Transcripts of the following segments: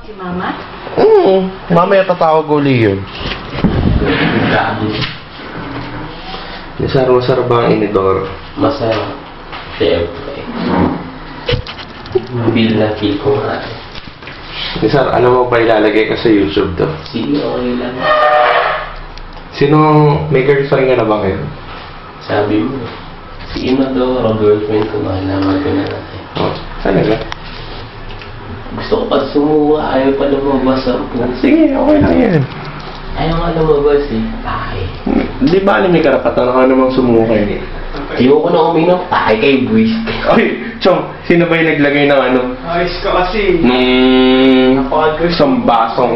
Si Mama? Mamaya tatawag uli yun. Masarap ba ang inidoro? Masarap. Siyempre. Feel na feel ko nga. Sir, alam mo ba ilalagay ka sa YouTube to? Sige, okay lang. Sinong may girlfriend ka na ba ngayon? Sabi mo, si Inodoro, girlfriend ko, malaman ko na natin. Oh, talaga? Gusto ko pa sumuha, ayaw pa lumabas ang puso. Sige, okay lang yan. Ayaw nga lumabas eh. Ay. Di ba may karapatan ka namang sumukay? Ayoko na uminom, tayo kay Buwis. Ay, Chong, sino ba yung naglagay ng ano? Ayos ka kasi. Nung isang basong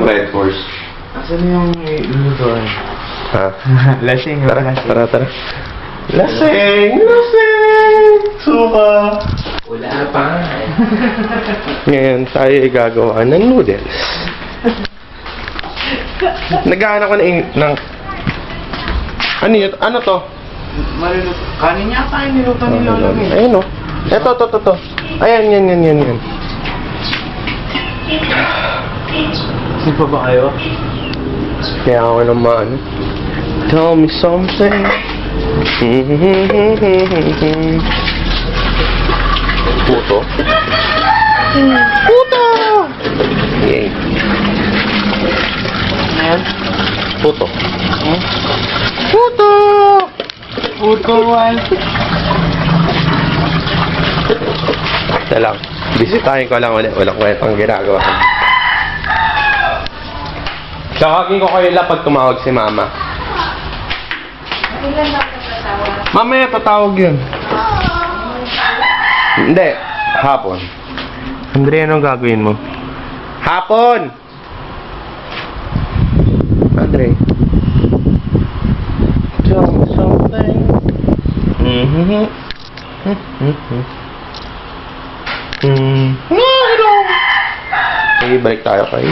Red Horse. Asan yung doon? Ha? Lasing. Tara. Lasing! Suka! Wala pa. Ngayon tayo ay gagawa ng noodles. Naghahanap ko ng... Ano yun? Ano to? Malulot. Kanin yata yung niluto nila lang eh. Ayun o. Eto. Ayan, yan. Hindi pa ba kayo? Kaya ako naman. Tell me something. Puto. Yay. Ayan. Puto. Puto one. Ito lang. Bisitahin ko lang ulit. Walang kwentang ginagawa. Tawagin ko kayo lang pag tumawag si Mama. Ilan ba ang asawa? Mamaya tatawag yun. Hindi. Hapon. Andre, anong gagawin mo? Hapon! Andre. Tell me something. No, I don't. Sige, balik tayo kayo.